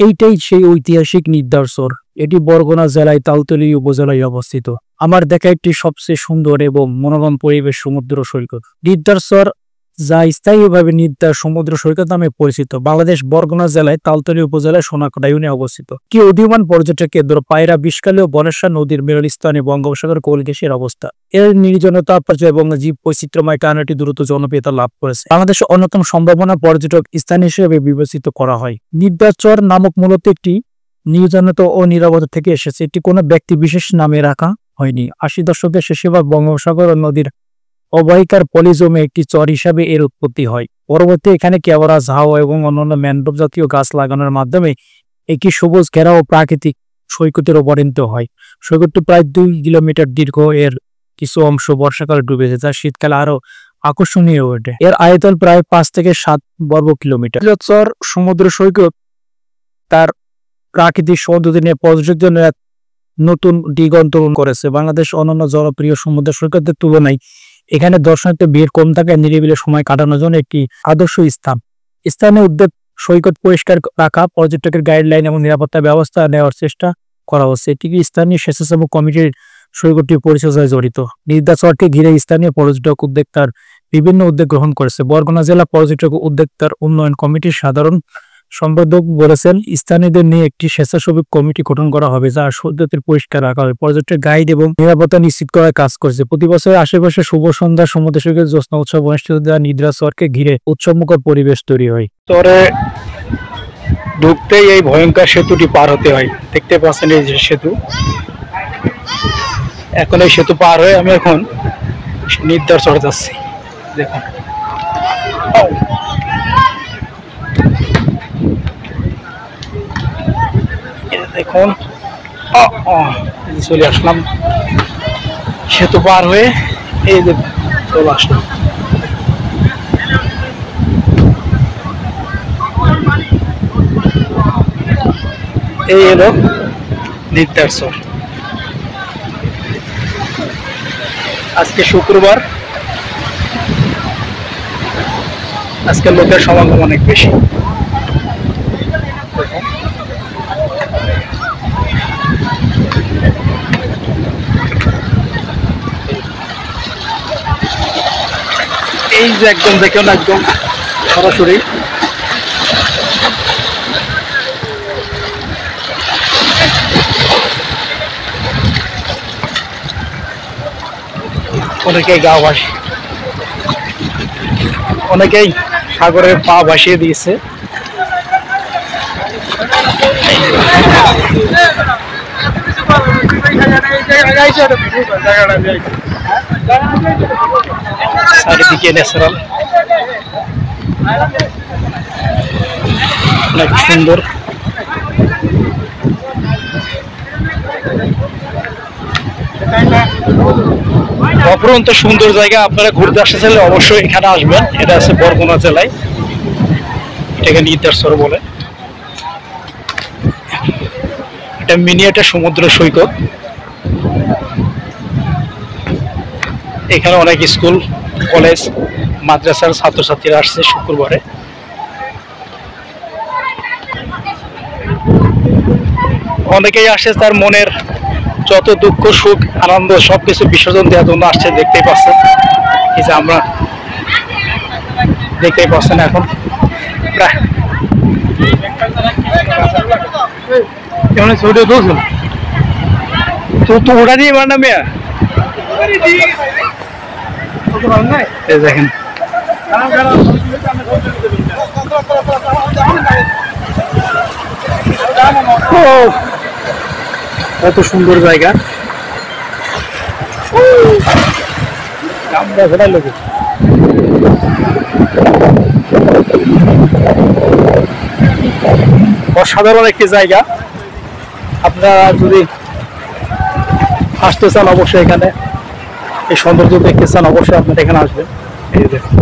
এইটাই সেই ঐতিহাসিক নিদ্রারচর। এটি বরগুনা জেলায় তালতলী উপজেলায় অবস্থিত। আমার দেখা একটি সবচেয়ে সুন্দর এবং মনোরম পরিবেশ সমুদ্র সৈকত নিদ্রারচর, যা স্থায়ীভাবে নিদ্রা সমুদ্র সৈকত নামে পরিচিত। বাংলাদেশ বরগুনা জেলায় তালতলী উপজেলায় সোনাকাটা ইউনিয়নে অবস্থিত। কি উদীয়মান পর্যটক কেন্দ্র পায়রা বিষকালী ও বনেশ্বর নদীর মিলনস্থানে বঙ্গোপসাগর কোল ঘেঁষের অবস্থা। এর নির্জনতা এবং জীব বৈচিত্র্যময় কারণটি দ্রুত জনপ্রিয়তা লাভ করেছে। বাংলাদেশের অন্যতম সম্ভাবনা পর্যটক স্থান হিসেবে বিবেচিত করা হয়। নিদ্রাচর নামক মূলত একটি নির্জনতা ও নিরাপত্তা থেকে এসেছে। এটি কোনো ব্যক্তি বিশেষ নামে রাখা হয়নি। 80 দশকের শেষে বঙ্গোপসাগর ও নদীর অববাহিকার পলিজমে একটি চর হিসাবে এর উৎপত্তি হয়। পরবর্তী এখানে কেওড়া, ঝাউ এবং অন্যান্য ম্যানগ্রোভ জাতীয় গাছ লাগানোর মাধ্যমে একটি সবুজ ঘেরা ও প্রাকৃতিক সৈকতের পরিণত হয়। সৈকতটি প্রায় 2 কিলোমিটার দীর্ঘ। এর কিছু অংশ বর্ষাকালে ডুবে যায়, যা শীতকালে আরো আকর্ষণীয় ওঠে। এর আয়তন প্রায় 5 থেকে 7 বর্গ কিলোমিটার। চর সমুদ্র সৈকত তার প্রাকৃতিক সৌন্দর্য নিয়ে পর্যটকদের জন্য এক নতুন দিগন্ত করেছে। বাংলাদেশ অন্যান্য জনপ্রিয় সমুদ্র সৈকতের তুলনায় এখানে দর্শনার্থী ভিড় কম থাকায় নিরিবিলি সময় কাটানোর জন্য একটি আদর্শ স্থান। স্থানীয় উদ্যোগ সৈকত পরিষ্কার রাখা, পর্যটকের গাইডলাইন এবং নিরাপত্তা ব্যবস্থা নেওয়ার চেষ্টা করা হচ্ছে। এটি স্থানীয় স্বেচ্ছাসেবক কমিটির সৈকতটি পরিচর্যায় জড়িত। নিদ্রাচরকে ঘিরে স্থানীয় পর্যটক উদ্যোক্তার বিভিন্ন উদ্যোগ গ্রহণ করেছে। বরগুনা জেলা পর্যটক উদ্যোক্তার উন্নয়ন কমিটির সাধারণ সম্পাদক বলেছেন, স্থানীয়দের নিয়ে একটি স্বেচ্ছাসেবক কমিটি গঠন করা হবে, যা সৈকতের পরিষ্কার রাখা হবে, পর্যটক গাইড এবং নিরাপত্তা নিশ্চিত করার কাজ করছে। প্রতি বছর আশেপাশে শুভ সন্ধ্যা সমুদ্র সৈকত জ্যোৎস্না উৎসব অনুষ্ঠিত, যা নিদ্রাচরকে ঘিরে উৎসবমুখর পরিবেশ তৈরি হয়। চরে ঢুকতেই এই ভয়ঙ্কর সেতুটি পার হতে হয়। দেখতে পাচ্ছেন এই যে সেতু। এখন এই সেতু পার হয়ে আমি এখন নিদ্রাচর যাচ্ছি। দেখুন, দেখুন চলে আসলাম সেতু পার হয়ে, এই যে চলে আসলাম। এই হলো নিদ্রাচর। আজকে শুক্রবার, আজকে লোকের সমাগম অনেক বেশি। এই যে একদম দেখুন, একদম সরাসরি অনেকেই গা ভাসে, অনেকেই সাগরের পা ভাসিয়ে দিয়েছে। চারিদিকে ন্যাচারাল, অনেক সুন্দর। অপরন্ত সুন্দর জায়গা। আপনারা ঘুরতে আসতে চাইলে অবশ্যই এখানে আসবেন। এটা আছে বরগুনা জেলায়, এটাকে নিদ্রাচর বলে। এটা মিনি একটা সমুদ্র সৈকত। এখানে অনেক স্কুল, কলেজ, মাদ্রাসার ছাত্রছাত্রীরা আসছে শুক্রবারে। অনেকেই আসছে তার মনের যত দুঃখ, সুখ, আনন্দ সবকিছু বিসর্জন দেওয়ার জন্য আসছে। দেখতেই পাচ্ছেন, এই যে আমরা দেখতেই পাচ্ছেন এখন প্রায় ছুটে তুলছেন তো ওটা দিয়ে বানা মেয়া দেখেন। কত সুন্দর জায়গা। অসাধারণ একটি জায়গা। আপনারা যদি আসতে চান অবশ্যই এখানে এই সৌন্দর্য দেখতে চান, অবশ্যই আপনারা এখানে আসবেন। এই দেখুন